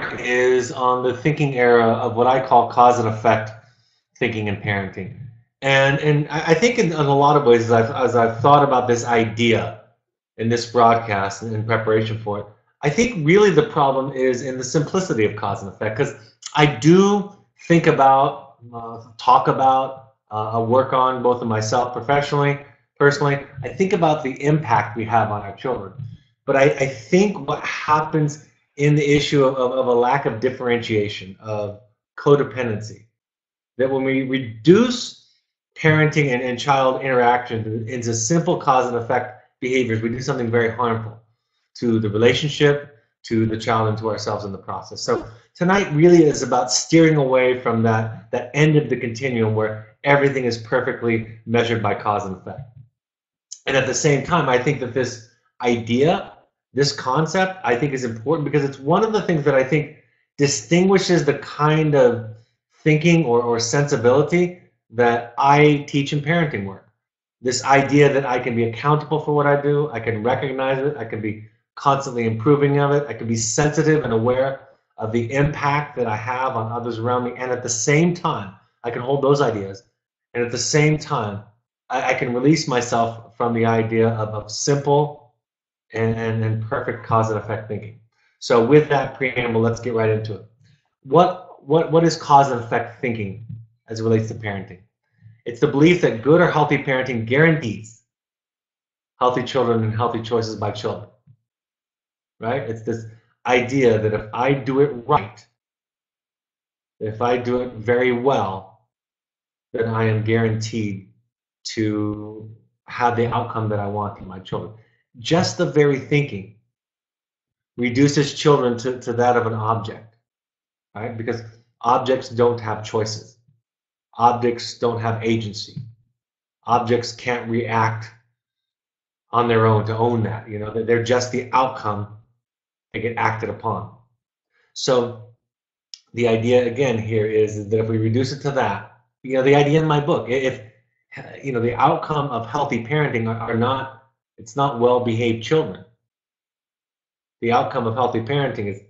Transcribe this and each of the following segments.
work is on the thinking era of what I call cause and effect thinking and parenting. And I think in a lot of ways, as I've thought about this idea in this broadcast and in preparation for it, I think really the problem is in the simplicity of cause and effect, because I do think about, talk about, work on both of myself professionally, personally. I think about the impact we have on our children. But I think what happens in the issue of a lack of differentiation, of codependency, that when we reduce parenting and child interaction into simple cause and effect behaviors, we do something very harmful to the relationship, to the child, and to ourselves in the process. So tonight really is about steering away from that end of the continuum where everything is perfectly measured by cause and effect. And at the same time, I think that this idea, this concept, I think is important because it's one of the things that I think distinguishes the kind of thinking or sensibility that I teach in parenting work. This idea that I can be accountable for what I do, I can recognize it, I can be constantly improving of it, I can be sensitive and aware of the impact that I have on others around me, and at the same time, I can hold those ideas, and at the same time, I can release myself from the idea of simple and perfect cause and effect thinking. So with that preamble, let's get right into it. What is cause and effect thinking as it relates to parenting? It's the belief that good or healthy parenting guarantees healthy children and healthy choices by children, right? It's this idea that if I do it right, if I do it very well, then I am guaranteed to have the outcome that I want in my children. Just the very thinking reduces children to that of an object, right? Because objects don't have choices. Objects don't have agency. Objects can't react on their own to own that. You know, they're just the outcome that get acted upon. So the idea again here is that if we reduce it to that, you know, the idea in my book, if you know, the outcome of healthy parenting are not, it's not well-behaved children. The outcome of healthy parenting is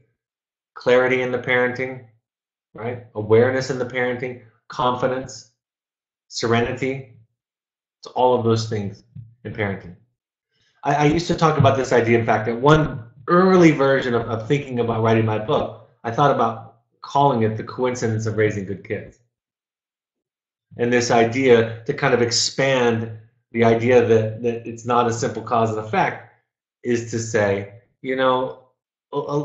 clarity in the parenting, right? Awareness in the parenting, confidence, serenity. It's all of those things in parenting. I used to talk about this idea, in fact, that one early version of thinking about writing my book, I thought about calling it the coincidence of raising good kids. And this idea to kind of expand the idea that it's not a simple cause and effect is to say, you know,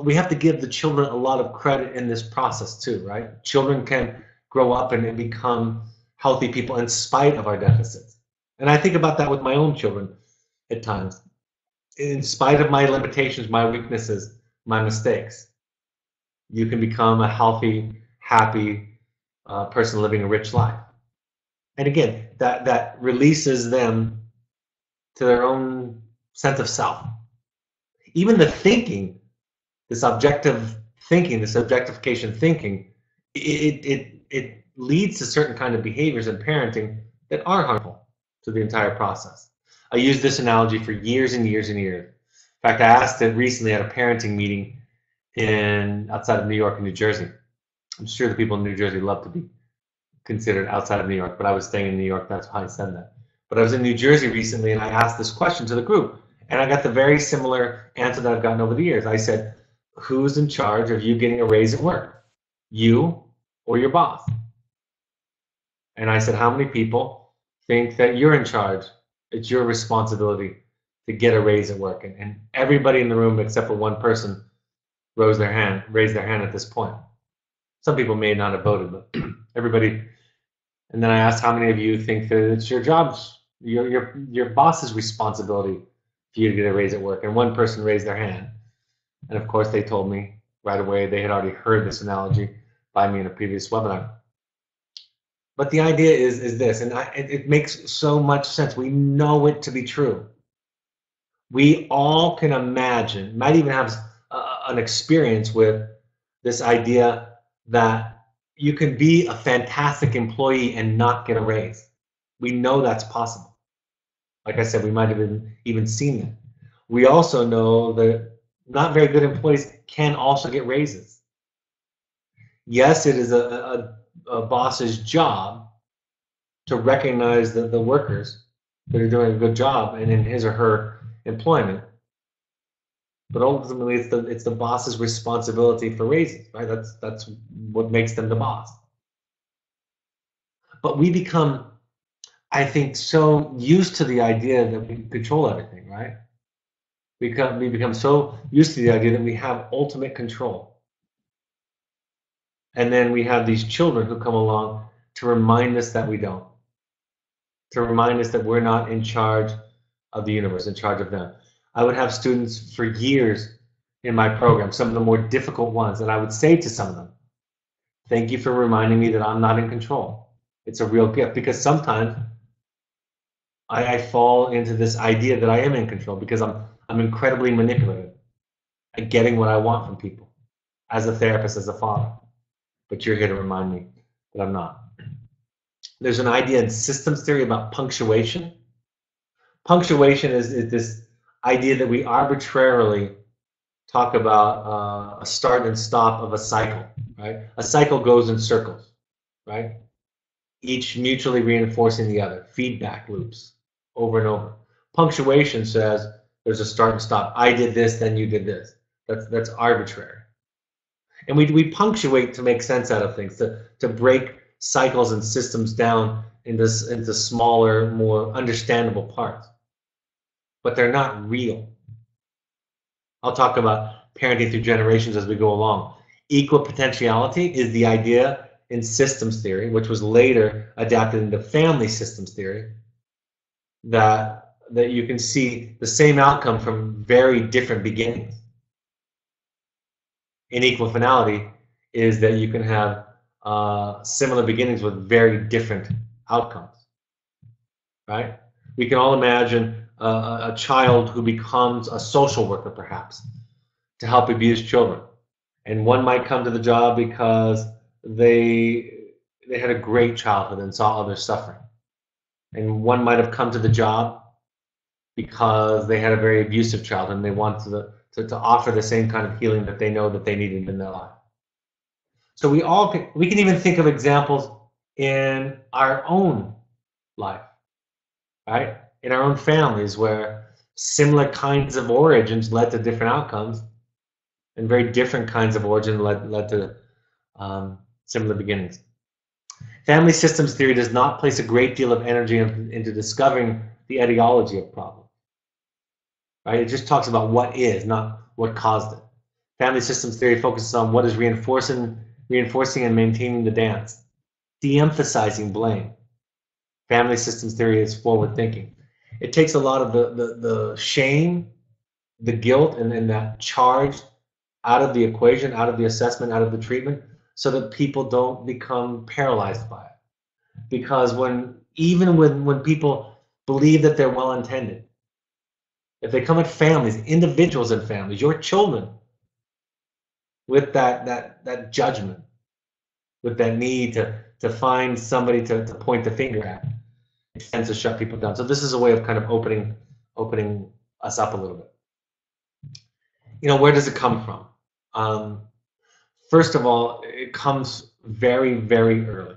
we have to give the children a lot of credit in this process too, right? Children can grow up and become healthy people in spite of our deficits. And I think about that with my own children at times. In spite of my limitations, my weaknesses, my mistakes, you can become a healthy, happy person living a rich life. And again, that releases them to their own sense of self. Even the thinking, this objective thinking, this objectification thinking, it leads to certain kind of behaviors in parenting that are harmful to the entire process. I used this analogy for years and years and years. In fact, I asked it recently at a parenting meeting outside of New York and New Jersey. I'm sure the people in New Jersey love to be considered outside of New York, but I was staying in New York, that's why I said that. But I was in New Jersey recently and I asked this question to the group, and I got the very similar answer that I've gotten over the years. I said, who's in charge of you getting a raise at work? You or your boss? And I said, how many people think that you're in charge? It's your responsibility to get a raise at work. And everybody in the room except for one person raised their hand at this point. Some people may not have voted, but everybody. And then I asked, how many of you think that it's your job's, your boss's responsibility for you to get a raise at work? And one person raised their hand. And of course, they told me right away they had already heard this analogy by me in a previous webinar. But the idea is this, and it makes so much sense. We know it to be true. We all can imagine, might even have an experience with this idea that you can be a fantastic employee and not get a raise. We know that's possible. Like I said, we might have even seen that. We also know that not very good employees can also get raises. Yes, it is a boss's job to recognize the workers that are doing a good job and in his or her employment. But ultimately, it's the boss's responsibility for raises, right? That's what makes them the boss. But we become, I think, so used to the idea that we control everything, right? We become so used to the idea that we have ultimate control. And then we have these children who come along to remind us that we don't, to remind us that we're not in charge of the universe, in charge of them. I would have students for years in my program, some of the more difficult ones, and I would say to some of them, thank you for reminding me that I'm not in control. It's a real gift, because sometimes I fall into this idea that I am in control because I'm incredibly manipulative at getting what I want from people as a therapist, as a father. But you're here to remind me that I'm not. There's an idea in systems theory about punctuation. Punctuation is this idea that we arbitrarily talk about a start and stop of a cycle, right? A cycle goes in circles, right? Each mutually reinforcing the other, feedback loops over and over. Punctuation says there's a start and stop. I did this, then you did this. That's arbitrary. And we punctuate to make sense out of things, to break cycles and systems down into smaller, more understandable parts. But they're not real. I'll talk about parenting through generations as we go along. Equal potentiality is the idea in systems theory, which was later adapted into family systems theory, that you can see the same outcome from very different beginnings. Inequal finality is that you can have similar beginnings with very different outcomes, right? We can all imagine a child who becomes a social worker, perhaps, to help abused children. And one might come to the job because they had a great childhood and saw others suffering. And one might have come to the job because they had a very abusive childhood and they wanted to offer the same kind of healing that they know that they needed in their life. So we can even think of examples in our own life, right? In our own families where similar kinds of origins led to different outcomes, and very different kinds of origin led to similar beginnings. Family systems theory does not place a great deal of energy into discovering the etiology of problems. Right? It just talks about what is, not what caused it. Family systems theory focuses on what is reinforcing and maintaining the dance, de-emphasizing blame. Family systems theory is forward thinking. It takes a lot of the shame, the guilt, and that charge out of the equation, out of the assessment, out of the treatment, so that people don't become paralyzed by it. Because even when people believe that they're well-intended, if they come at families, individuals in families, your children, with that judgment, with that need to find somebody to point the finger at, it tends to shut people down. So this is a way of kind of opening us up a little bit. Where does it come from? First of all, it comes very, very early.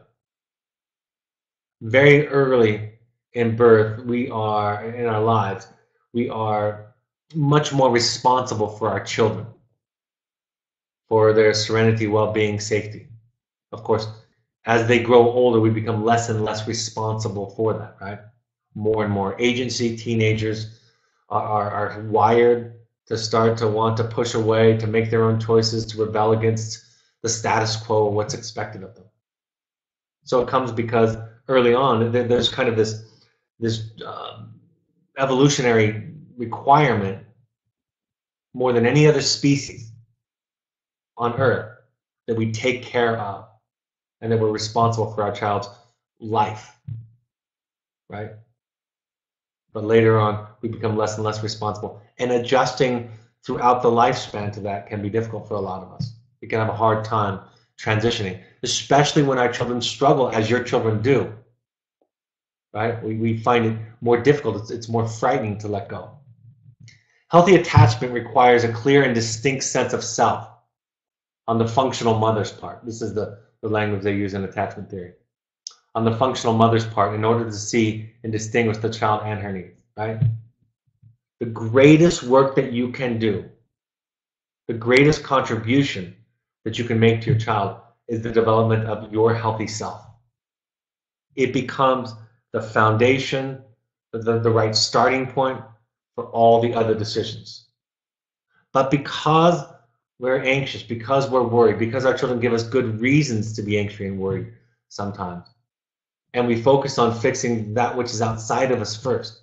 Very early in birth, in our lives, we are much more responsible for our children, for their serenity, well-being, safety. Of course, as they grow older, we become less and less responsible for that, right? More and more agency. Teenagers are wired to start to want to push away, to make their own choices, to rebel against the status quo, what's expected of them. So it comes because early on, there's kind of this evolutionary requirement, more than any other species on Earth, that we take care of and that we're responsible for our child's life, right? But later on, we become less and less responsible. And adjusting throughout the lifespan to that can be difficult for a lot of us. We can have a hard time transitioning, especially when our children struggle, as your children do, right? We find it more difficult. It's more frightening to let go. Healthy attachment requires a clear and distinct sense of self. on the functional mother's part. This is the language they use in attachment theory. On the functional mother's part, in order to see and distinguish the child and her needs, right? The greatest work that you can do, the greatest contribution that you can make to your child is the development of your healthy self. It becomes the foundation, the right starting point for all the other decisions. But because we're anxious, because we're worried, because our children give us good reasons to be anxious and worried sometimes, and we focus on fixing that which is outside of us first,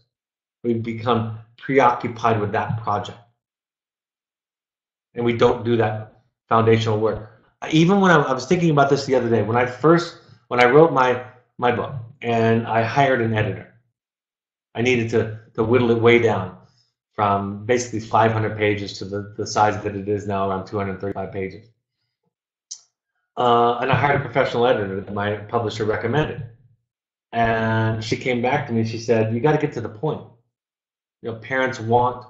we become preoccupied with that project. And we don't do that foundational work. Even when I was thinking about this the other day, when I wrote my book and I hired an editor, I needed to whittle it way down from basically 500 pages to the size that it is now, around 235 pages. And I hired a professional editor that my publisher recommended. And she came back to me and she said, you got to get to the point. Parents want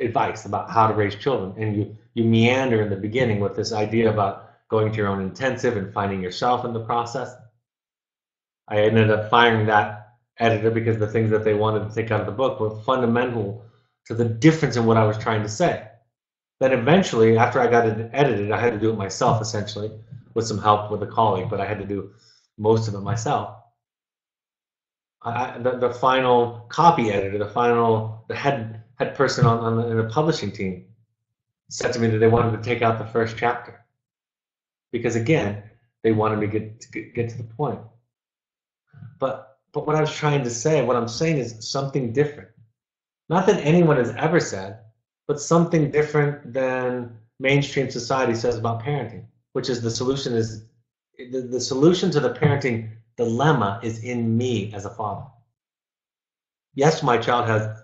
advice about how to raise children, and you meander in the beginning with this idea about going to your own intensive and finding yourself in the process. I ended up firing that editor because the things that they wanted to take out of the book were fundamental to the difference in what I was trying to say. Then eventually, after I got it edited, I had to do it myself, essentially, with some help with a colleague, but I had to do most of it myself. The final copy editor, the head person in the publishing team said to me that they wanted to take out the first chapter because, again, they wanted me to get to the point. But what I was trying to say, what I'm saying is something different. Not that anyone has ever said, but something different than mainstream society says about parenting, which is the solution to the parenting dilemma is in me as a father. Yes, my child has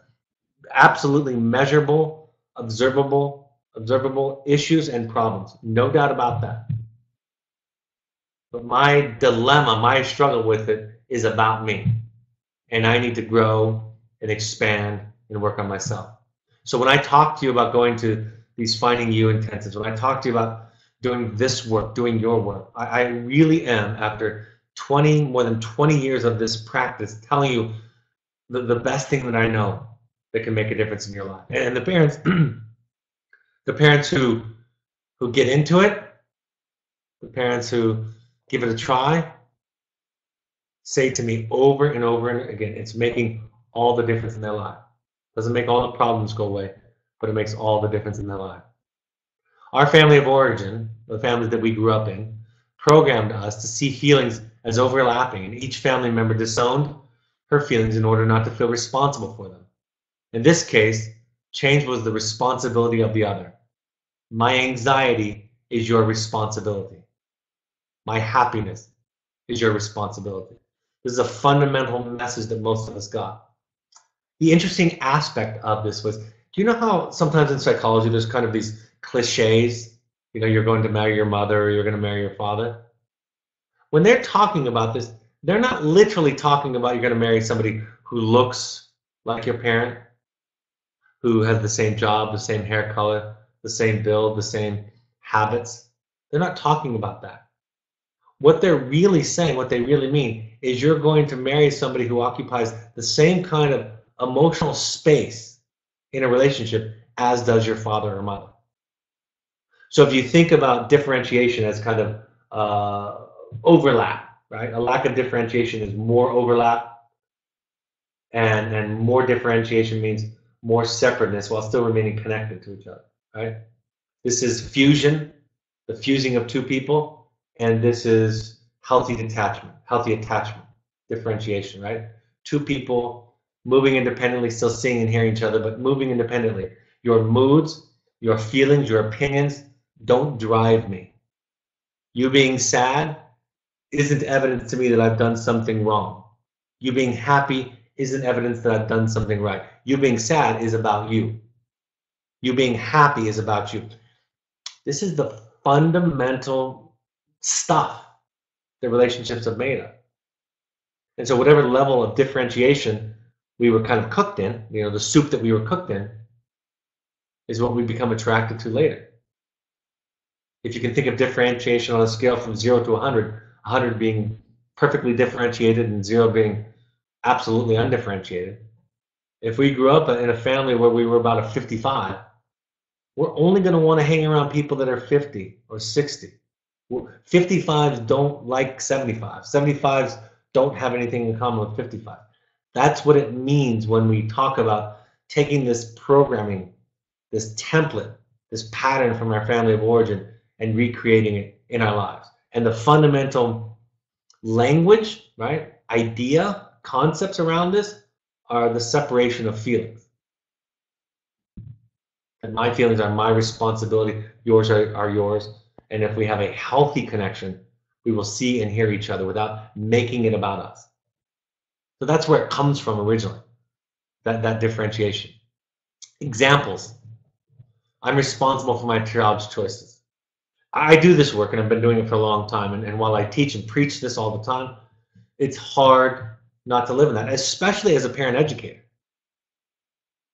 absolutely measurable, observable issues and problems. No doubt about that. But my dilemma, my struggle with it is about me. And I need to grow and expand and work on myself. So when I talk to you about going to these Finding You intensives, when I talk to you about doing this work, doing your work, I really am, after more than 20 years of this practice, telling you the best thing that I know that can make a difference in your life. And the parents, the parents who get into it, the parents who give it a try, say to me over and over and again, it's making all the difference in their life. Doesn't make all the problems go away, but it makes all the difference in their life. Our family of origin, the families that we grew up in, programmed us to see feelings as overlapping, and each family member disowned her feelings in order not to feel responsible for them. In this case, change was the responsibility of the other. My anxiety is your responsibility. My happiness is your responsibility. This is a fundamental message that most of us got. The interesting aspect of this was, do you know how sometimes in psychology there's kind of these cliches? You're going to marry your mother or you're going to marry your father. When they're talking about this, they're not literally talking about you're going to marry somebody who looks like your parent, who has the same job, the same hair color, the same build, the same habits. They're not talking about that. What they're really saying, what they really mean, is you're going to marry somebody who occupies the same kind of emotional space in a relationship as does your father or mother. So if you think about differentiation as kind of overlap, right? A lack of differentiation is more overlap, and more differentiation means more separateness while still remaining connected to each other, right? This is fusion, the fusing of two people, and this is healthy attachment, differentiation, right? Two people moving independently, still seeing and hearing each other, but moving independently. Your moods, your feelings, your opinions don't drive me. You being sad isn't evidence to me that I've done something wrong. You being happy isn't evidence that I've done something right. You being sad is about you. You being happy is about you. This is the fundamental stuff that relationships are made of. And so whatever level of differentiation we were kind of cooked in, the soup that we were cooked in, is what we become attracted to later. If you can think of differentiation on a scale from 0 to 100, 100 being perfectly differentiated and 0 being absolutely undifferentiated. If we grew up in a family where we were about a 55, we're only going to want to hang around people that are 50 or 60. 55s don't like 75. 75s don't have anything in common with 55. That's what it means when we talk about taking this programming, this template, this pattern from our family of origin and recreating it in our lives. And the fundamental language, right, idea, concepts around this are the separation of feelings. And my feelings are my responsibility, yours are yours. And if we have a healthy connection, we will see and hear each other without making it about us. So that's where it comes from originally, that differentiation. Examples. I'm responsible for my child's choices. I do this work, and I've been doing it for a long time. And while I teach and preach this all the time, it's hard not to live in that, especially as a parent educator,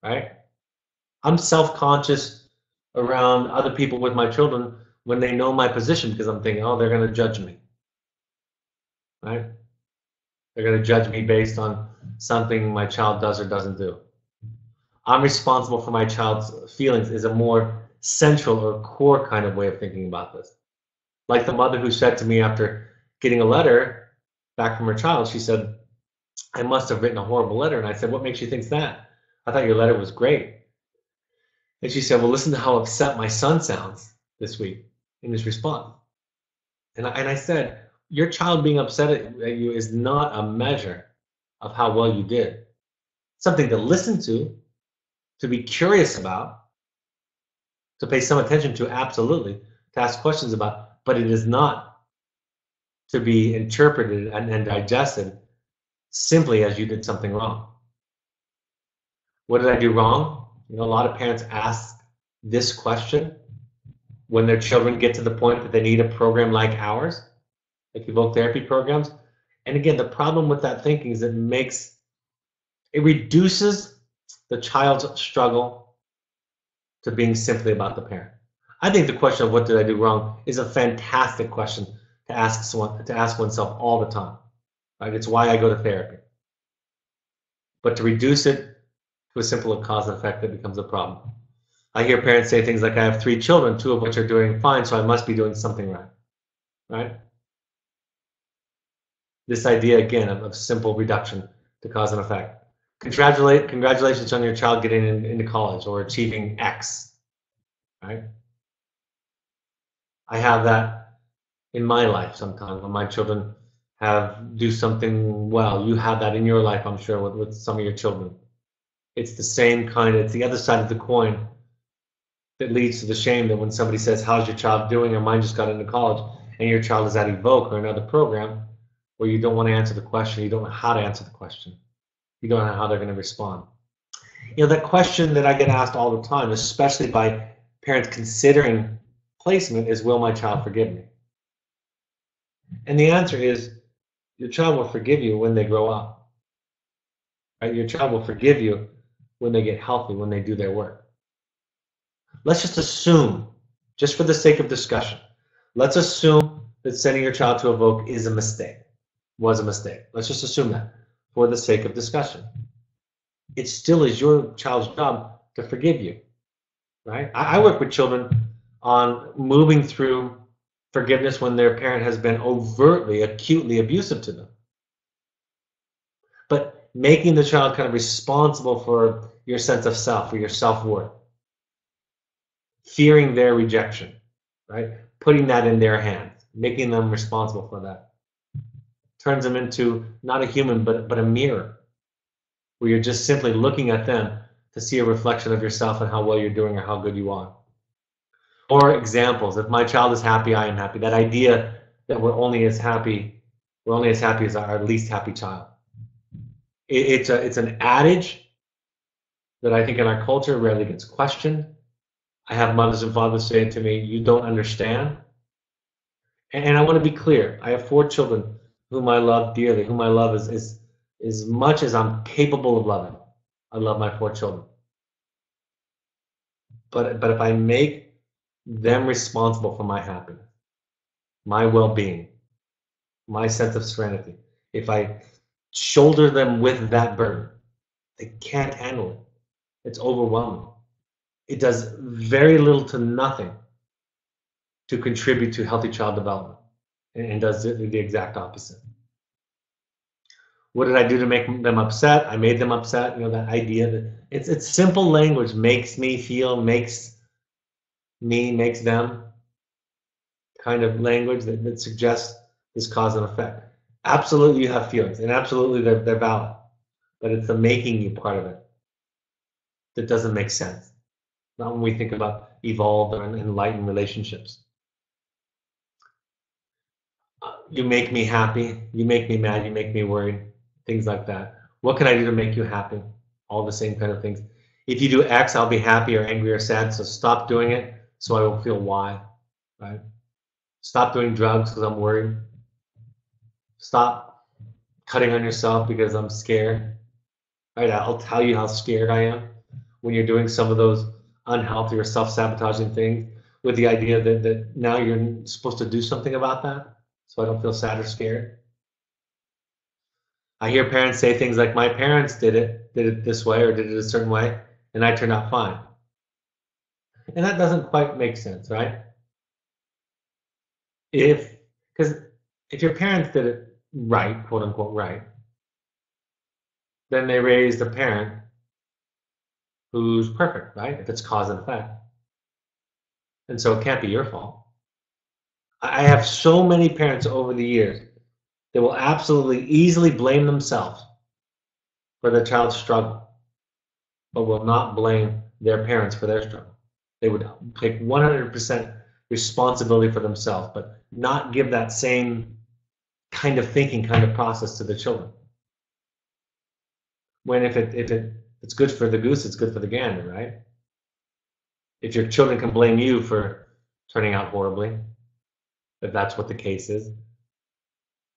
right? I'm self-conscious around other people with my children when they know my position, because I'm thinking, oh, they're going to judge me, right? They're going to judge me based on something my child does or doesn't do. I'm responsible for my child's feelings is a more central or core kind of way of thinking about this. Like the mother who said to me after getting a letter back from her child, she said, I must have written a horrible letter. And I said, what makes you think that? I thought your letter was great. And she said, well, listen to how upset my son sounds this week in his response. And I said, your child being upset at you is not a measure of how well you did. Something to listen to be curious about, to pay some attention to, absolutely, to ask questions about, but it is not to be interpreted and digested simply as you did something wrong. What did I do wrong? You know, a lot of parents ask this question when their children get to the point that they need a program like ours, like Evoke therapy programs. And again, the problem with that thinking is it reduces the child's struggle to being simply about the parent. I think the question of what did I do wrong is a fantastic question to ask oneself all the time. Right? It's why I go to therapy. But to reduce it to a simple cause and effect, that becomes a problem. I hear parents say things like, I have 3 children, 2 of which are doing fine, so I must be doing something right. Right? This idea, again, of simple reduction to cause and effect. Congratulations on your child getting into college or achieving X. Right? I have that in my life sometimes when my children do something well. You have that in your life, I'm sure, with some of your children. It's the same kind. It's the other side of the coin that leads to the shame that when somebody says, how's your child doing, or mine just got into college, and your child is at Evoke or another program where you don't want to answer the question, you don't know how to answer the question, you don't know how they're going to respond. You know, that question that I get asked all the time, especially by parents considering placement, is, will my child forgive me? And the answer is, your child will forgive you when they grow up. Right? Your child will forgive you when they get healthy, when they do their work. Let's just assume, just for the sake of discussion, let's assume that sending your child to Evoke is a mistake, was a mistake. Let's just assume that for the sake of discussion. It still is your child's job to forgive you, right? I work with children on moving through forgiveness when their parent has been overtly, acutely abusive to them. But making the child kind of responsible for your sense of self, or your self-worth. Fearing their rejection, right? Putting that in their hands, making them responsible for that. Turns them into not a human, but a mirror, where you're just simply looking at them to see a reflection of yourself and how well you're doing or how good you are. Or examples, if my child is happy, I am happy. That idea that we're only as happy as our least happy child. It's an adage that I think in our culture rarely gets questioned. I have mothers and fathers say to me, you don't understand. And I want to be clear. I have 4 children whom I love dearly, whom I love as much as I'm capable of loving. I love my 4 children. But if I make them responsible for my happiness, my well-being, my sense of serenity. If I shoulder them with that burden, they can't handle it. It's overwhelming. It does very little to nothing to contribute to healthy child development, and does the exact opposite. What did I do to make them upset? I made them upset. You know, that idea that it's simple language makes me feel, makes them kind of language that suggests this cause and effect. Absolutely, you have feelings, and absolutely they're valid, but it's the making you part of it that doesn't make sense. Not when we think about evolved or enlightened relationships. You make me happy, you make me mad, you make me worried, things like that. What can I do to make you happy? All the same kind of things. If you do X, I'll be happy or angry or sad, so stop doing it so I will feel Y, right? Stop doing drugs because I'm worried. Stop cutting on yourself because I'm scared. Right? I'll tell you how scared I am when you're doing some of those unhealthy or self-sabotaging things with the idea that now you're supposed to do something about that so I don't feel sad or scared. I hear parents say things like, my parents did it this way or did it a certain way, and I turned out fine. And that doesn't quite make sense, right? Because if your parents did it right, quote unquote right, then they raised a parent who's perfect, right? If it's cause and effect. And so it can't be your fault. I have so many parents over the years that will absolutely easily blame themselves for their child's struggle, but will not blame their parents for their struggle. They would take 100% responsibility for themselves, but not give that same kind of thinking, kind of process to the children. When if it's good for the goose, it's good for the gander, right? If your children can blame you for turning out horribly, if that's what the case is,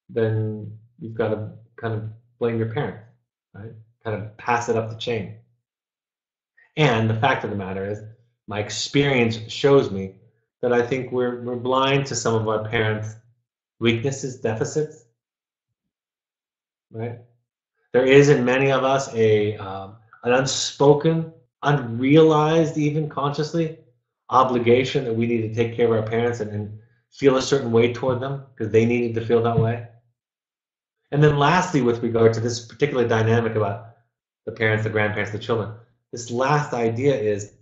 then you've got to kind of blame your parents, right? Kind of pass it up the chain. And the fact of the matter is, my experience shows me that I think we're blind to some of our parents' weaknesses, deficits, right? There is in many of us an unspoken, unrealized, even consciously, obligation that we need to take care of our parents and feel a certain way toward them because they needed to feel that way. And then lastly, with regard to this particular dynamic about the parents, the grandparents, the children, this last idea is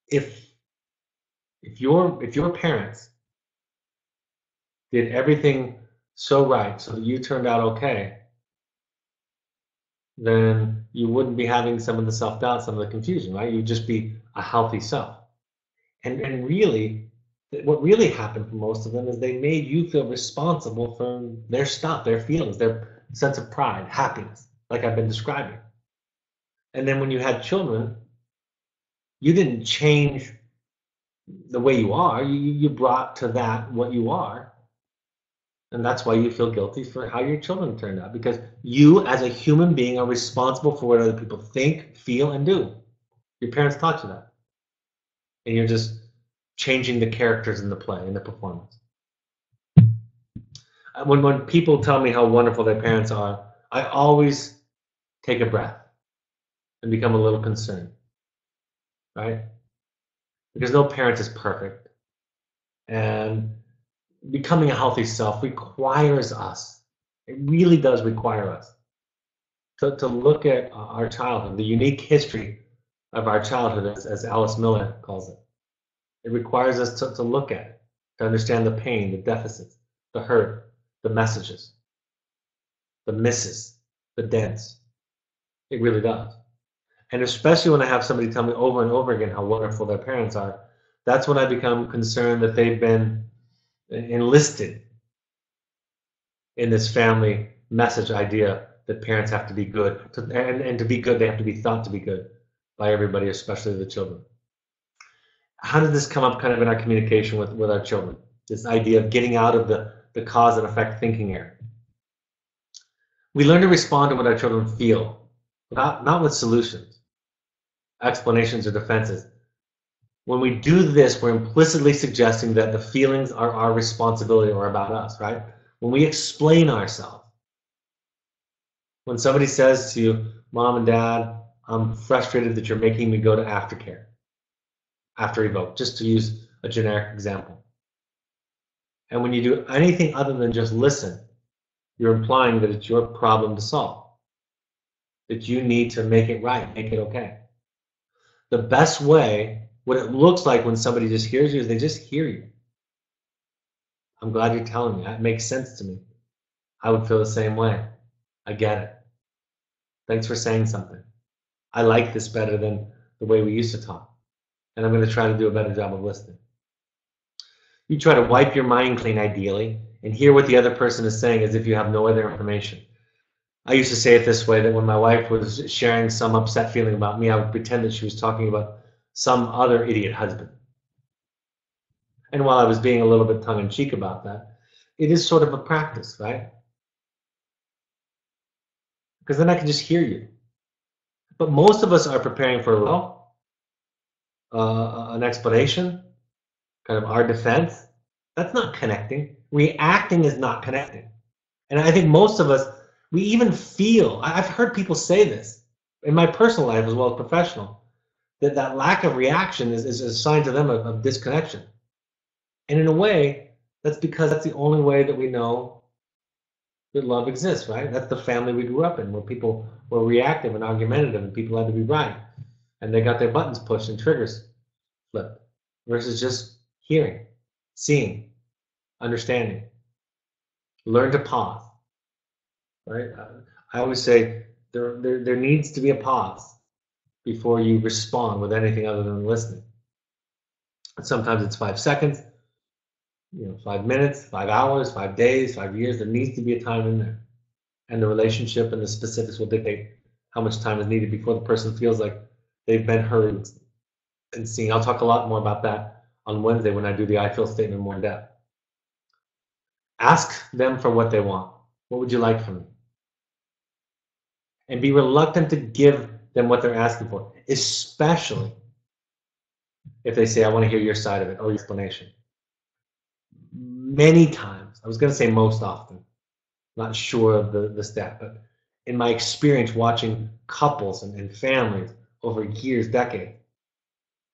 if your parents did everything so right so that you turned out okay, then you wouldn't be having some of the self-doubt, some of the confusion, right? You'd just be a healthy self. And really, what really happened for most of them is they made you feel responsible for their stuff, their feelings, their sense of pride, happiness, like I've been describing. And then when you had children, you didn't change the way you are. You brought to that what you are. And that's why you feel guilty for how your children turned out, because you as a human being are responsible for what other people think, feel, and do. Your parents taught you that. And you're just changing the characters in the play, in the performance. When people tell me how wonderful their parents are, I always take a breath and become a little concerned, right? Because no parent is perfect. And becoming a healthy self requires us, it really does require us to look at our childhood, the unique history of our childhood, as Alice Miller calls it. It requires us to look at it, to understand the pain, the deficits, the hurt, the messages, the misses, the dents. It really does. And especially when I have somebody tell me over and over again how wonderful their parents are, that's when I become concerned that they've been enlisted in this family message idea that parents have to be good. And to be good, they have to be thought to be good by everybody, especially the children. How did this come up kind of in our communication with our children? This idea of getting out of the cause and effect thinking area. We learn to respond to what our children feel, not with solutions, explanations, or defenses, When we do this, we're implicitly suggesting that the feelings are our responsibility or about us, right? When we explain ourselves, when somebody says to you, Mom and Dad, I'm frustrated that you're making me go to aftercare, after Evoke, just to use a generic example. And when you do anything other than just listen, you're implying that it's your problem to solve, that you need to make it right, make it okay. The best way, what it looks like when somebody just hears you, is they just hear you. I'm glad you're telling me. That makes sense to me. I would feel the same way. I get it. Thanks for saying something. I like this better than the way we used to talk. And I'm going to try to do a better job of listening. You try to wipe your mind clean, ideally, and hear what the other person is saying as if you have no other information. I used to say it this way, that when my wife was sharing some upset feeling about me, I would pretend that she was talking about some other idiot husband. And while I was being a little bit tongue-in-cheek about that, it is sort of a practice, right? Because then I can just hear you. But most of us are preparing for an explanation, kind of our defense. That's not connecting. Reacting is not connecting. And I think most of us, we even feel, I've heard people say this in my personal life as well as professional, that that lack of reaction is a sign to them of disconnection. And in a way, that's because that's the only way that we know that love exists, right? That's the family we grew up in, where people were reactive and argumentative and people had to be right. And they got their buttons pushed and triggers flipped versus just hearing, seeing, understanding. Learn to pause, right? I always say there needs to be a pause before you respond with anything other than listening. Sometimes it's 5 seconds, 5 minutes, 5 hours, 5 days, 5 years. There needs to be a time in there. And the relationship and the specifics will dictate how much time is needed before the person feels like they've been heard and seen. I'll talk a lot more about that on Wednesday when I do the I feel statement more in depth. Ask them for what they want. What would you like from me? And be reluctant to give them what they're asking for, especially if they say, I want to hear your side of it or your explanation. Many times, I was going to say most often, not sure of the stat, but in my experience watching couples and families over years, decades,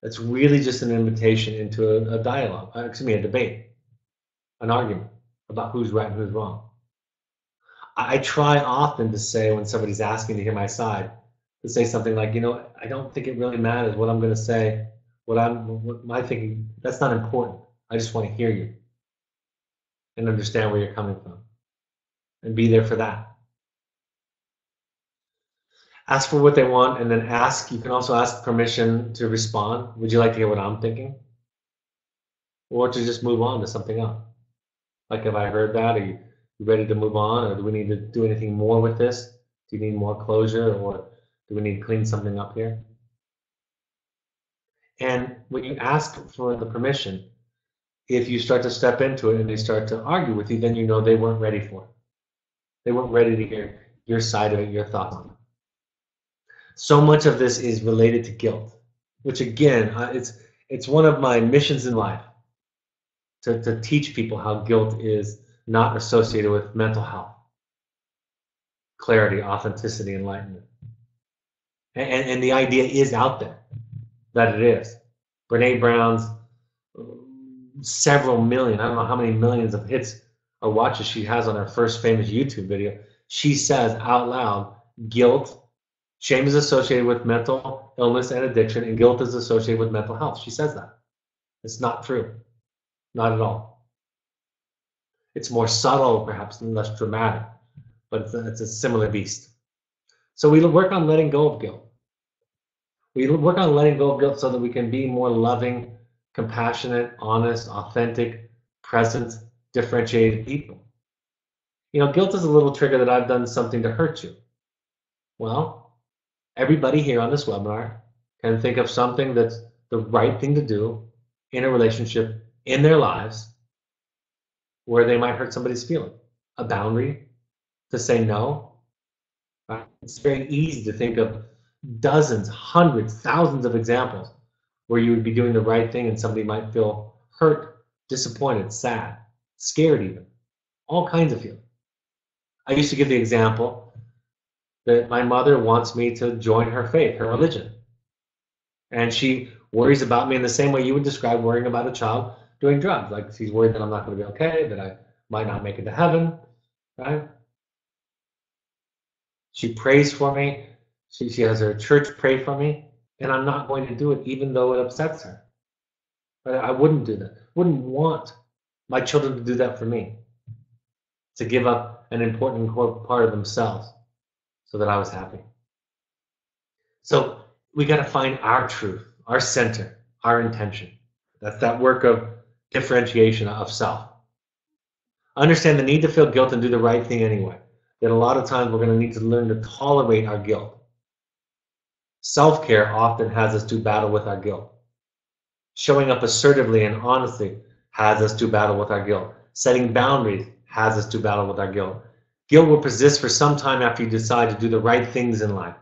that's really just an invitation into a dialogue, a debate, an argument about who's right and who's wrong. I try often to say, when somebody's asking to hear my side, to say something like, I don't think it really matters what I'm going to say, what my thinking, that's not important. I just want to hear you and understand where you're coming from and be there for that. Ask for what they want and then you can also ask permission to respond. Would you like to hear what I'm thinking? Or to just move on to something else? Like, have I heard that? Are you ready to move on? Or do we need to do anything more with this? Do you need more closure? Or do we need to clean something up here? And when you ask for the permission, if you start to step into it and they start to argue with you, then you know they weren't ready for it. They weren't ready to hear your side of it, your thoughts on it. So much of this is related to guilt, which again, it's one of my missions in life, to teach people how guilt is not associated with mental health, clarity, authenticity, enlightenment. And the idea is out there that it is. Brene Brown's several million, I don't know how many millions of hits or watches she has on her first famous YouTube video. She says out loud, shame is associated with mental illness and addiction, and guilt is associated with mental health. She says that. It's not true. Not at all. It's more subtle, perhaps, and less dramatic, but it's a similar beast. So we work on letting go of guilt. We work on letting go of guilt so that we can be more loving, compassionate, honest, authentic, present, differentiated people. Guilt is a little trigger that I've done something to hurt you. Well, everybody here on this webinar can think of something that's the right thing to do in a relationship in their lives where they might hurt somebody's feeling. A boundary, to say no. Right? It's very easy to think of dozens, hundreds, thousands of examples where you would be doing the right thing and somebody might feel hurt, disappointed, sad, scared even, all kinds of feelings. I used to give the example that my mother wants me to join her faith, her religion. And she worries about me in the same way you would describe worrying about a child doing drugs. Like she's worried that I'm not going to be okay, that I might not make it to heaven, right? She prays for me. She has her church pray for me, and I'm not going to do it even though it upsets her. But I wouldn't do that. Wouldn't want my children to do that for me, to give up an important part of themselves so that I was happy. So we got to find our truth, our center, our intention. That's that work of differentiation of self. Understand the need to feel guilt and do the right thing anyway. That a lot of times we're going to need to learn to tolerate our guilt. Self-care often has us do battle with our guilt. Showing up assertively and honestly has us do battle with our guilt. Setting boundaries has us do battle with our guilt. Guilt will persist for some time after you decide to do the right things in life.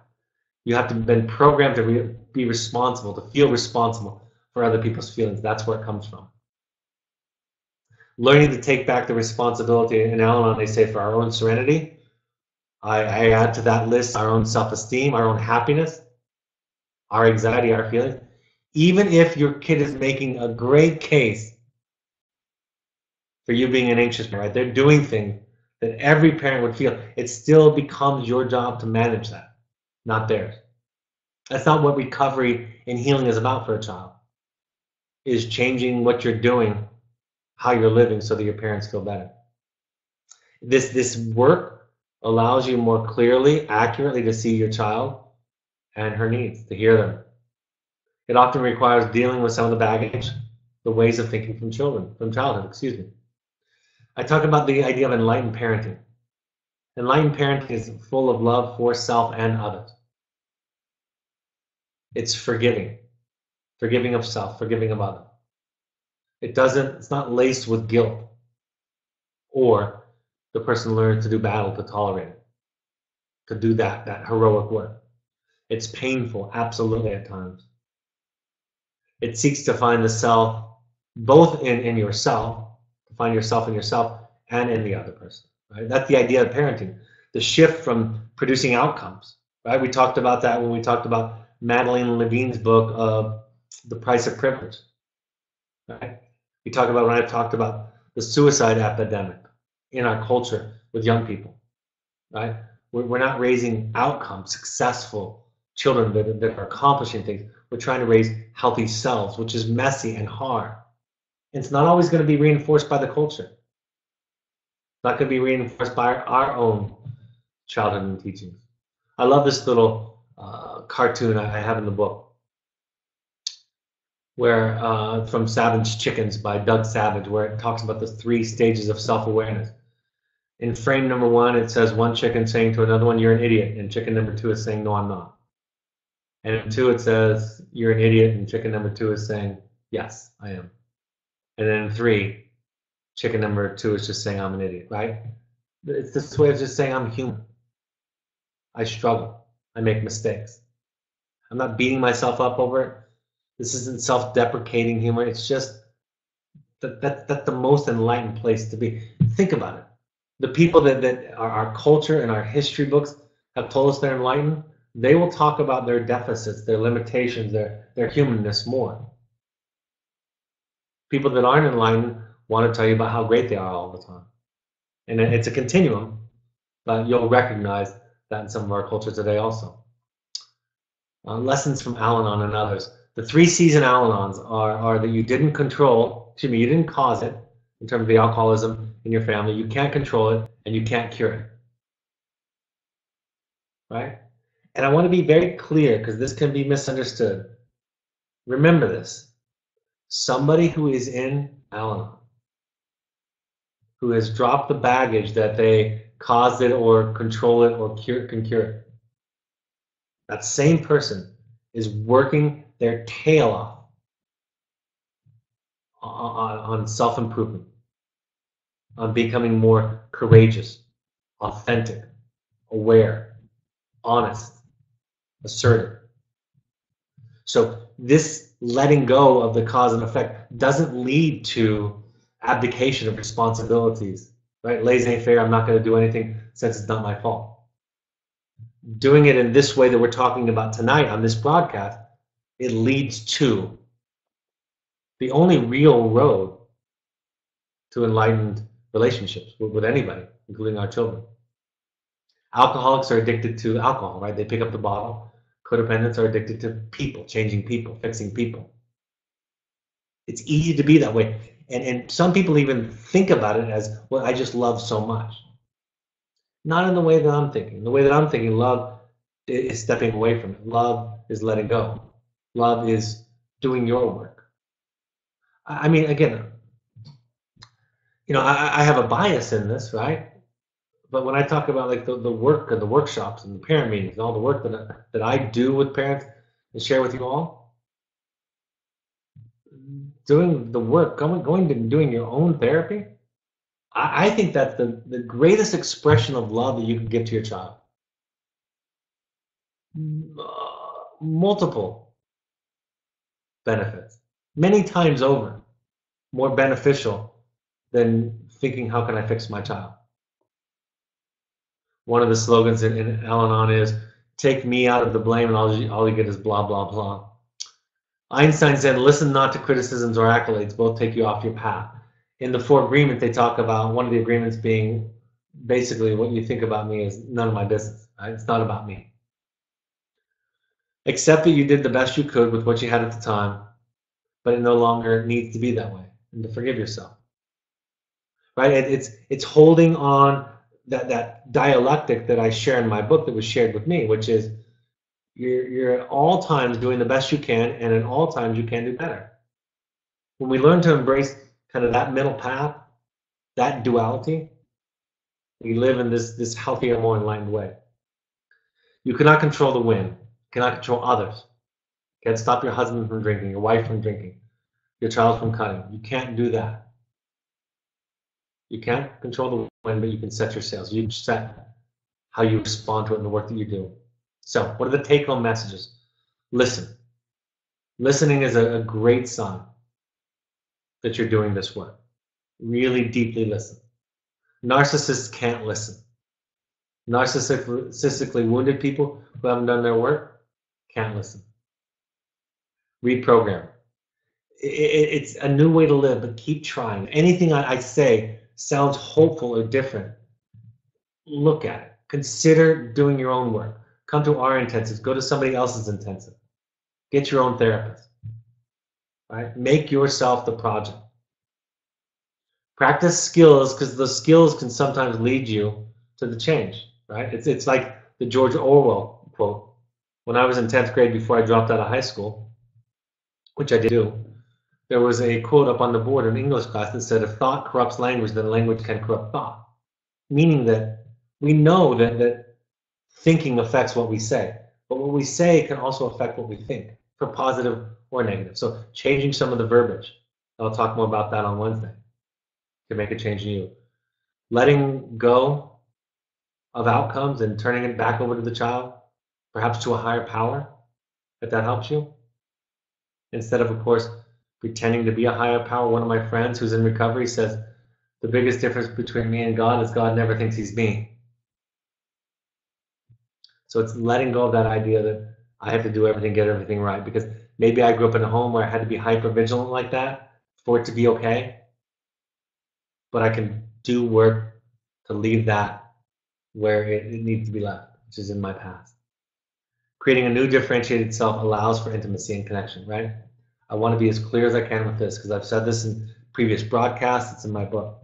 You have to have been programmed to be responsible, to feel responsible for other people's feelings. That's where it comes from. Learning to take back the responsibility, in Al-Anon they say, for our own serenity. I add to that list our own self-esteem, our own happiness, our anxiety, our feelings. Even if your kid is making a great case for you being an anxious parent, right? They're doing things that every parent would feel. It still becomes your job to manage that, not theirs. That's not what recovery and healing is about for a child. Is changing what you're doing, how you're living, so that your parents feel better. This work allows you more clearly, accurately to see your child and her needs, to hear them. It often requires dealing with some of the baggage, the ways of thinking from childhood. I talk about the idea of enlightened parenting. Enlightened parenting is full of love for self and others. It's forgiving of self, forgiving of others. It's not laced with guilt, or the person learns to do battle to tolerate it, to do that heroic work. It's painful, absolutely, at times. It seeks to find the self, both in yourself, to find yourself in yourself and in the other person. Right? That's the idea of parenting. The shift from producing outcomes. Right? We talked about that when we talked about Madeline Levine's book of The Price of Privilege. Right? We talked about when I talked about the suicide epidemic in our culture with young people. Right? We're not raising outcomes, successful children that are accomplishing things. We're trying to raise healthy selves, which is messy and hard. And it's not always going to be reinforced by the culture. It's not going to be reinforced by our own childhood and teachings. I love this little cartoon I have in the book, where from Savage Chickens by Doug Savage, where it talks about the 3 stages of self-awareness. In frame number 1, it says one chicken saying to another one, "You're an idiot," and chicken number 2 is saying, "No, I'm not." And in 2, it says, "You're an idiot," and chicken number 2 is saying, "Yes, I am." And then in 3, chicken number 2 is just saying, "I'm an idiot," right? It's this way of just saying, I'm human. I struggle. I make mistakes. I'm not beating myself up over it. This isn't self-deprecating humor. It's just that's the most enlightened place to be. Think about it. The people that our culture and our history books have told us they're enlightened, they will talk about their deficits, their limitations, their humanness more. People that aren't enlightened want to tell you about how great they are all the time. And it's a continuum, but you'll recognize that in some of our culture today also. Lessons from Al-Anon and others. The 3 C's in Al-Anons are that you didn't you didn't cause it in terms of the alcoholism in your family. You can't control it, and you can't cure it. Right? And I want to be very clear, because this can be misunderstood. Remember this. Somebody who is in Al-Anon, who has dropped the baggage that they caused it or control it or can cure it, that same person is working their tail off on self-improvement, on becoming more courageous, authentic, aware, honest, assertive. So this letting go of the cause and effect doesn't lead to abdication of responsibilities, right? Laissez-faire, I'm not going to do anything since it's not my fault. Doing it in this way that we're talking about tonight on this broadcast, it leads to the only real road to enlightened relationships with anybody, including our children. Alcoholics are addicted to alcohol, right? They pick up the bottle. Codependents are addicted to people, changing people, fixing people. It's easy to be that way. And some people even think about it as, well, I just love so much. Not in the way that I'm thinking. The way that I'm thinking, love is stepping away from it. Love is letting go. Love is doing your work. I mean, again, I have a bias in this, right? But when I talk about like the work and the workshops and the parent meetings and all the work that I do with parents and share with you all, doing the work, going to doing your own therapy, I think that's the greatest expression of love that you can give to your child. Multiple benefits, many times over, more beneficial than thinking, how can I fix my child? One of the slogans in Al-Anon is, take me out of the blame and all you get is blah, blah, blah. Einstein said, listen not to criticisms or accolades, both take you off your path. In the Four Agreements, they talk about one of the agreements being basically what you think about me is none of my business. Right? It's not about me. Accept that you did the best you could with what you had at the time, but it no longer needs to be that way, and to forgive yourself. Right? It's holding on that dialectic that I share in my book that was shared with me, which is you're at all times doing the best you can, and at all times you can do better. When we learn to embrace kind of that middle path, that duality, we live in this healthier, more enlightened way. You cannot control the wind. You cannot control others. You can't stop your husband from drinking, your wife from drinking, your child from cutting. You can't do that. You can't control the wind, but you can set your sails. You can set how you respond to it in the work that you do. So what are the take-home messages? Listen. Listening is a great sign that you're doing this work. Really deeply listen. Narcissists can't listen. Narcissistically wounded people who haven't done their work can't listen. Reprogram. It's a new way to live, but keep trying. Anything I say sounds hopeful or different, look at it. Consider doing your own work. Come to our intensives. Go to somebody else's intensive. Get your own therapist. Right? Make yourself the project. Practice skills, because the skills can sometimes lead you to the change. Right? It's like the George Orwell quote. When I was in 10th grade, before I dropped out of high school, which I did do, there was a quote up on the board in English class that said, if thought corrupts language, then language can corrupt thought. Meaning that we know that thinking affects what we say, but what we say can also affect what we think, for positive or negative. So changing some of the verbiage. I'll talk more about that on Wednesday to make a change in you. Letting go of outcomes and turning it back over to the child, perhaps to a higher power, if that helps you. Instead of course, pretending to be a higher power. One of my friends who's in recovery says, the biggest difference between me and God is God never thinks he's me. So it's letting go of that idea that I have to do everything, get everything right, because maybe I grew up in a home where I had to be hyper vigilant like that for it to be okay. But I can do work to leave that where it needs to be left, which is in my past. Creating a new differentiated self allows for intimacy and connection, right? I want to be as clear as I can with this because I've said this in previous broadcasts, it's in my book,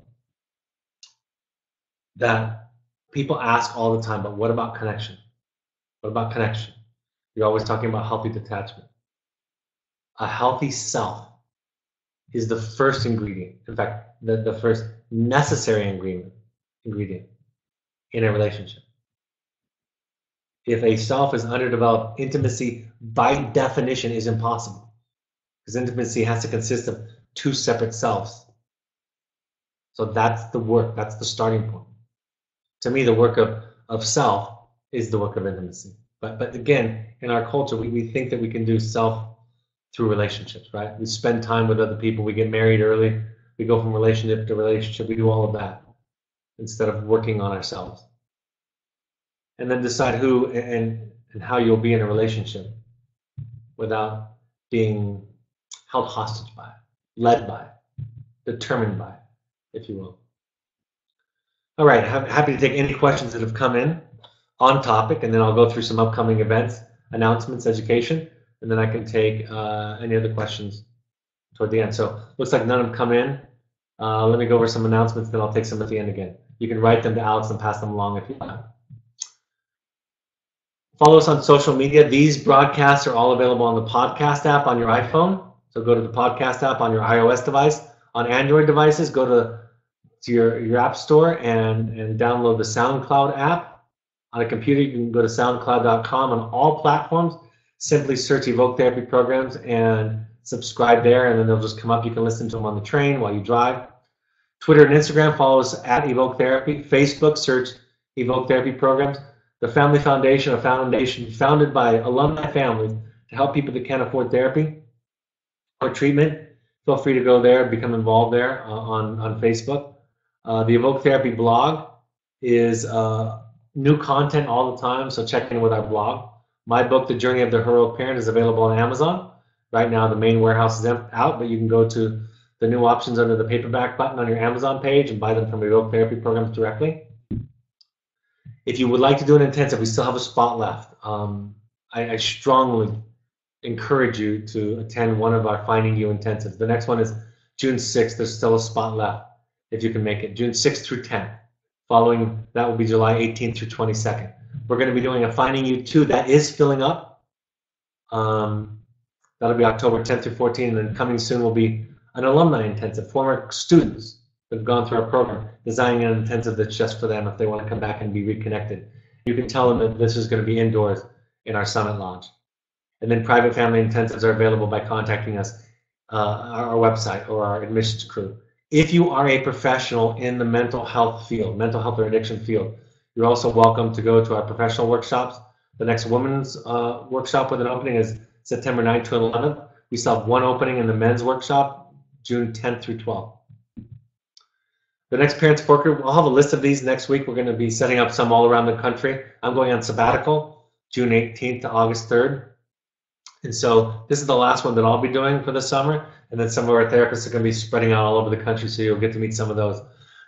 that people ask all the time, but what about connection? What about connection? You're always talking about healthy detachment. A healthy self is the first ingredient, in fact, the first necessary ingredient in a relationship. If a self is underdeveloped, intimacy by definition is impossible. Because intimacy has to consist of two separate selves. So that's the work, that's the starting point. To me, the work of self is the work of intimacy. But again, in our culture, we think that we can do self through relationships, right? We spend time with other people. We get married early. We go from relationship to relationship. We do all of that instead of working on ourselves. And then decide who and how you'll be in a relationship without being held hostage by it, led by it, determined by it, if you will. All right, happy to take any questions that have come in on topic, and then I'll go through some upcoming events, announcements, education, and then I can take any other questions toward the end. So looks like none have come in. Let me go over some announcements, then I'll take some at the end again. You can write them to Alex and pass them along if you like. Follow us on social media. These broadcasts are all available on the podcast app on your iPhone. So go to the podcast app on your iOS device. On Android devices, go to your app store and download the SoundCloud app. On a computer, you can go to soundcloud.com. On all platforms, simply search Evoke Therapy Programs and subscribe there, and then they'll just come up. You can listen to them on the train while you drive. Twitter and Instagram, follow us at Evoke Therapy. Facebook, search Evoke Therapy Programs. The Family Foundation, a foundation founded by alumni families to help people that can't afford therapy or treatment. Feel free to go there, become involved there on Facebook. The Evoke Therapy blog is new content all the time, so check in with our blog. My book, The Journey of the Heroic Parent, is available on Amazon. Right now, the main warehouse is out, but you can go to the new options under the paperback button on your Amazon page and buy them from Evoke Therapy Programs directly. If you would like to do an intensive, we still have a spot left. I strongly encourage you to attend one of our Finding You intensives. The next one is June 6th. There's still a spot left if you can make it. June 6th through 10th. Following that will be July 18th through 22nd. We're going to be doing a Finding You 2 that is filling up. That'll be October 10th through 14th, and then coming soon will be an alumni intensive, former students that have gone through our program, designing an intensive that's just for them if they want to come back and be reconnected. You can tell them that this is going to be indoors in our Summit Lodge. And then private family intensives are available by contacting us, our website or our admissions crew. If you are a professional in the mental health field, mental health or addiction field, you're also welcome to go to our professional workshops. The next women's workshop with an opening is September 9th to 11th. We still have one opening in the men's workshop, June 10th through 12th. The next parent support group, I'll have a list of these next week. We're going to be setting up some all around the country. I'm going on sabbatical, June 18th to August 3rd. And so this is the last one that I'll be doing for the summer. And then some of our therapists are going to be spreading out all over the country, so you'll get to meet some of those.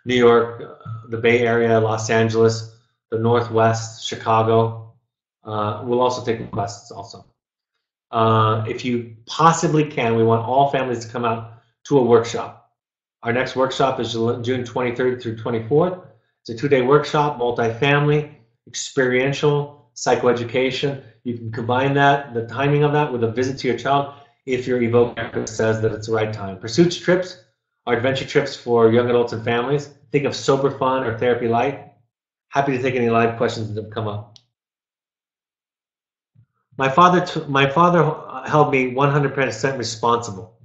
New York, the Bay Area, Los Angeles, the Northwest, Chicago. We'll also take requests also. If you possibly can, we want all families to come out to a workshop. Our next workshop is June 23rd through 24th. It's a 2-day workshop, multifamily, experiential, psychoeducation. You can combine that, the timing of that, with a visit to your child if your Evoke therapist says that it's the right time. Pursuits trips are adventure trips for young adults and families. Think of Sober Fun or Therapy Light. Happy to take any live questions that have come up. My father held me 100% responsible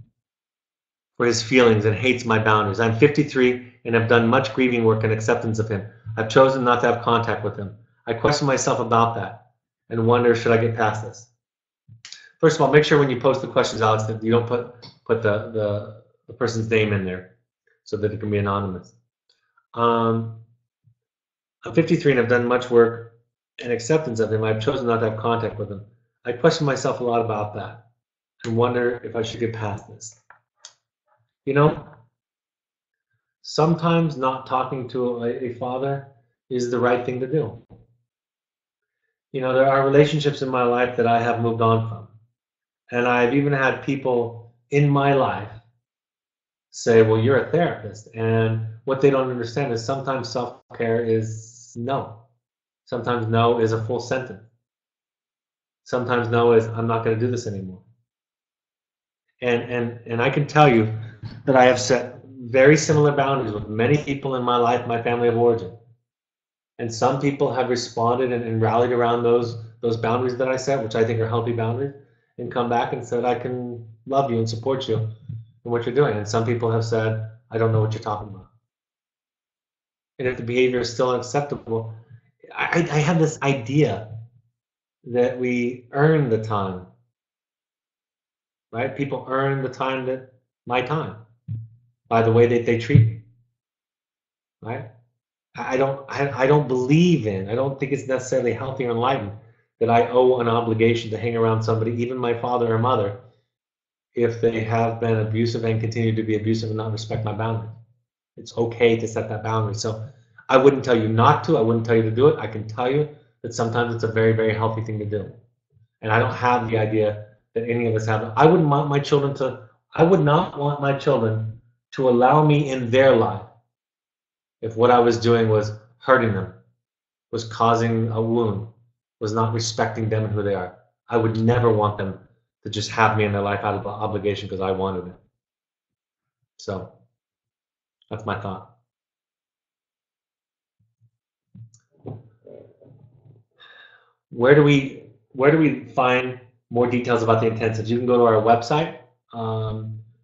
for his feelings and hates my boundaries. I'm 53 and have done much grieving work and acceptance of him. I've chosen not to have contact with him. I question myself about that and wonder, should I get past this? First of all, make sure when you post the questions, Alex, that you don't put the person's name in there so that it can be anonymous. I'm 53 and have done much work and acceptance of him. I've chosen not to have contact with him. I question myself a lot about that and wonder if I should get past this. You know, sometimes not talking to a father is the right thing to do. You know, there are relationships in my life that I have moved on from. And I've even had people in my life say, well, you're a therapist. And what they don't understand is sometimes self-care is no. Sometimes no is a full sentence. Sometimes no is, I'm not going to do this anymore. And I can tell you that I have set very similar boundaries with many people in my life, my family of origin. And some people have responded and rallied around those boundaries that I set, which I think are healthy boundaries, and come back and said, I can love you and support you in what you're doing. And some people have said, I don't know what you're talking about. And if the behavior is still unacceptable, I have this idea that we earn the time right? People earn the time that my time by the way that they treat me, right? I don't believe in, I don't think it's necessarily healthy or enlightened that I owe an obligation to hang around somebody, even my father or mother, if they have been abusive and continue to be abusive and not respect my boundaries. It's okay to set that boundary. So I wouldn't tell you not to, I wouldn't tell you to do it. I can tell you that sometimes it's a very, very healthy thing to do. And I don't have the idea that any of us have. I wouldn't want my children to, I would not want my children to allow me in their life if what I was doing was hurting them, was causing a wound, was not respecting them and who they are. I would never want them to just have me in their life out of obligation because I wanted it. So that's my thought. Where do we find more details about the intensives? You can go to our website.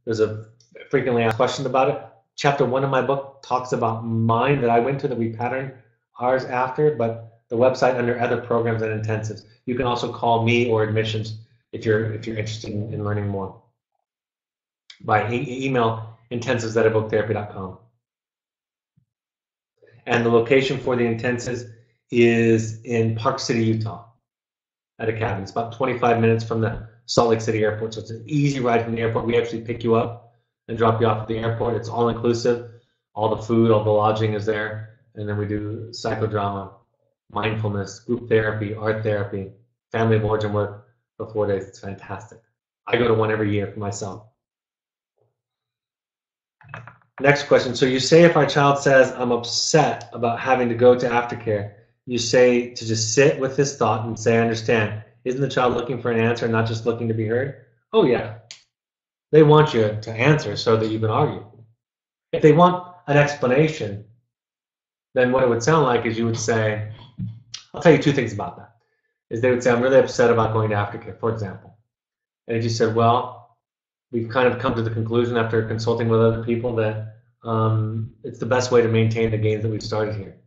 There's a frequently asked question about it. Chapter 1 of my book talks about mine that I went to that we patterned ours after, but the website under other programs and intensives. You can also call me or admissions if you're interested in learning more by email intensives@evoketherapy.com. And the location for the intensives is in Park City, Utah, at a cabin. It's about 25 minutes from the Salt Lake City airport, so it's an easy ride from the airport. We actually pick you up and drop you off at the airport. It's all inclusive. All the food, all the lodging is there. And then we do psychodrama, mindfulness, group therapy, art therapy, family of origin work for 4 days. It's fantastic. I go to one every year for myself. Next question. So you say if our child says, I'm upset about having to go to aftercare, you say to just sit with this thought and say, I understand. Isn't the child looking for an answer, not just looking to be heard? Oh, yeah. They want you to answer so that you can argue. If they want an explanation, then what it would sound like is you would say, I'll tell you two things about that. Is they would say, I'm really upset about going to aftercare, for example. And if you said, well, we've kind of come to the conclusion after consulting with other people that it's the best way to maintain the gains that we've started here.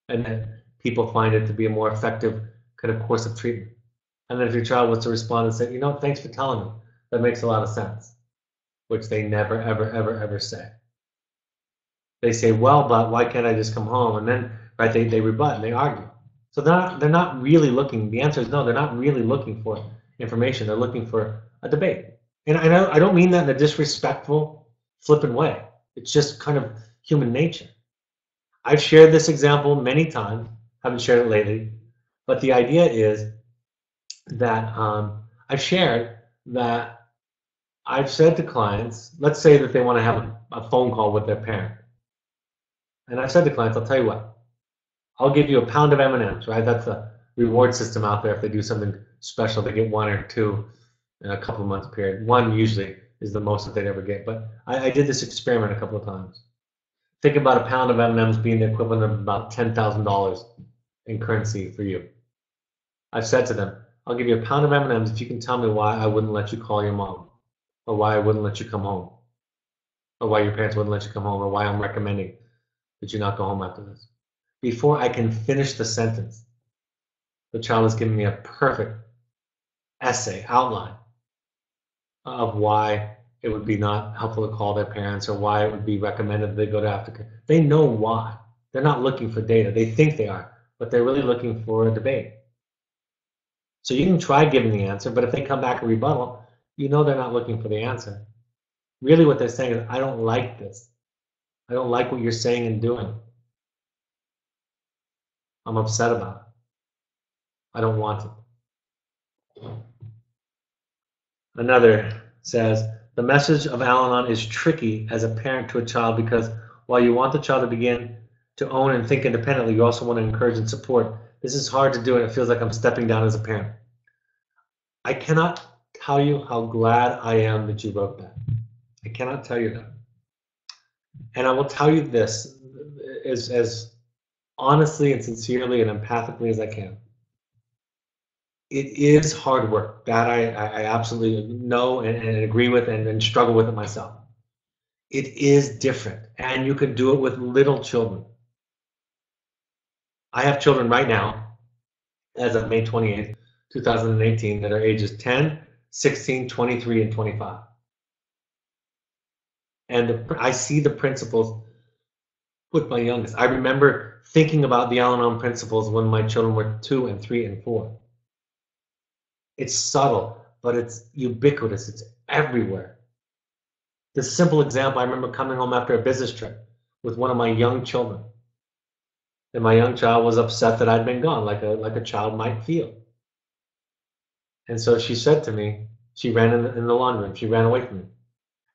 And that people find it to be a more effective kind of course of treatment. And then if your child was to respond and say, you know, thanks for telling me, that makes a lot of sense, which they never, ever, ever, ever say. They say, well, but why can't I just come home? And then, right, they rebut and they argue. So they're not really looking, the answer is no, they're not really looking for information. They're looking for a debate. And I don't mean that in a disrespectful, flippant way. It's just kind of human nature. I've shared this example many times, haven't shared it lately, but the idea is that I've shared that I've said to clients, let's say that they want to have a phone call with their parent. And I've said to clients, I'll tell you what, I'll give you a pound of M&Ms, right? That's the reward system out there. If they do something special, they get one or two in a couple of months period. One usually is the most that they'd ever get. But I did this experiment a couple of times. Think about a pound of M&Ms being the equivalent of about $10,000 in currency for you. I've said to them, I'll give you a pound of M&Ms if you can tell me why I wouldn't let you call your mom, or why I wouldn't let you come home, or why your parents wouldn't let you come home, or why I'm recommending that you not go home after this. Before I can finish the sentence, the child has given me a perfect essay, outline of why it would be not helpful to call their parents or why it would be recommended that they go to aftercare. They know why. They're not looking for data. They think they are, but they're really looking for a debate. So you can try giving the answer, but if they come back and rebuttal, you know they're not looking for the answer. Really what they're saying is, I don't like this. I don't like what you're saying and doing. I'm upset about it. I don't want it. Another says, the message of Al-Anon is tricky as a parent to a child because while you want the child to begin to own and think independently, you also want to encourage and support. This is hard to do and it feels like I'm stepping down as a parent. I cannot tell you how glad I am that you wrote that. I cannot tell you that. And I will tell you this as honestly and sincerely and empathically as I can. It is hard work. That I absolutely know and agree with and struggle with it myself. It is different, and you can do it with little children. I have children right now, as of May 28th, 2018, that are ages 10, 16, 23, and 25. And I see the principles with my youngest. I remember thinking about the Al-Anon principles when my children were 2 and 3 and 4. It's subtle, but it's ubiquitous. It's everywhere. The simple example, I remember coming home after a business trip with one of my young children. And my young child was upset that I'd been gone, like a child might feel. And so she said to me, she ran in the laundry room, she ran away from me.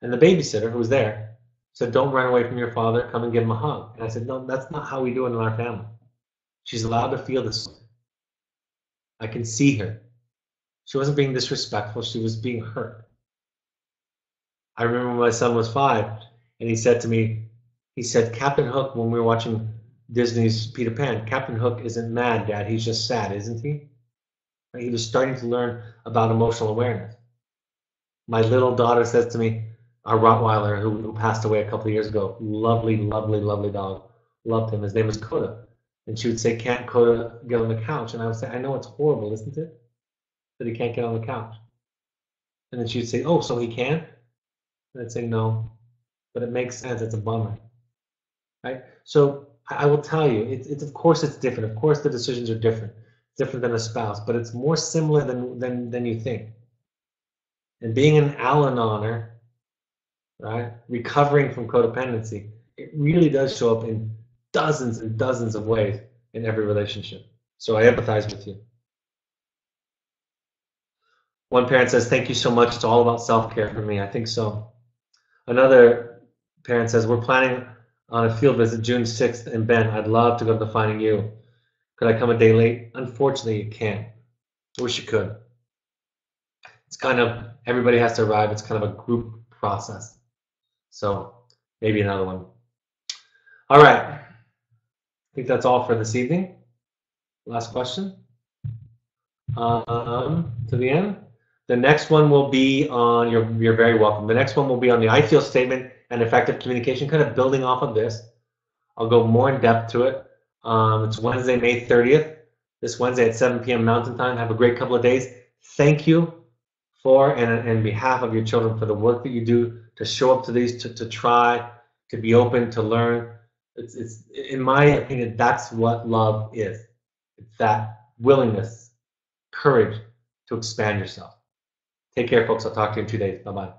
And the babysitter who was there said, "Don't run away from your father, come and give him a hug." And I said, "No, that's not how we do it in our family. She's allowed to feel this way. I can see her. She wasn't being disrespectful, she was being hurt." I remember when my son was 5, and he said to me, he said, "Captain Hook," when we were watching Disney's Peter Pan, "Captain Hook isn't mad, Dad, he's just sad, isn't he?" Right? He was starting to learn about emotional awareness. My little daughter says to me, our Rottweiler who passed away a couple of years ago, lovely, lovely, lovely dog, loved him. His name was Coda. And she would say, "Can't Coda get on the couch?" And I would say, "I know it's horrible, isn't it, that he can't get on the couch?" And then she would say, "Oh, so he can?" And I'd say, "No, but it makes sense. It's a bummer." Right? So I will tell you, it's of course it's different. Of course the decisions are different. It's different than a spouse, but it's more similar than you think. And being an Al-Anoner, right, recovering from codependency, it really does show up in dozens and dozens of ways in every relationship. So I empathize with you. One parent says, "Thank you so much. It's all about self-care for me." I think so. Another parent says, "We're planning on a field visit June 6th in Bend. I'd love to go to the Finding You. Could I come a day late?" Unfortunately, you can't. I wish you could. It's kind of, everybody has to arrive. It's kind of a group process. So maybe another one. All right. I think that's all for this evening. Last question. To the end. The next one will be on, you're very welcome. The next one will be on the I feel statement and effective communication, kind of building off of this. I'll go more in depth to it. It's Wednesday, May 30th. This Wednesday at 7 p.m. Mountain Time. Have a great couple of days. Thank you for and behalf of your children for the work that you do to show up to these, to try, to be open, to learn. It's in my opinion, that's what love is. It's that willingness, courage to expand yourself. Take care, folks. I'll talk to you in 2 days. Bye-bye.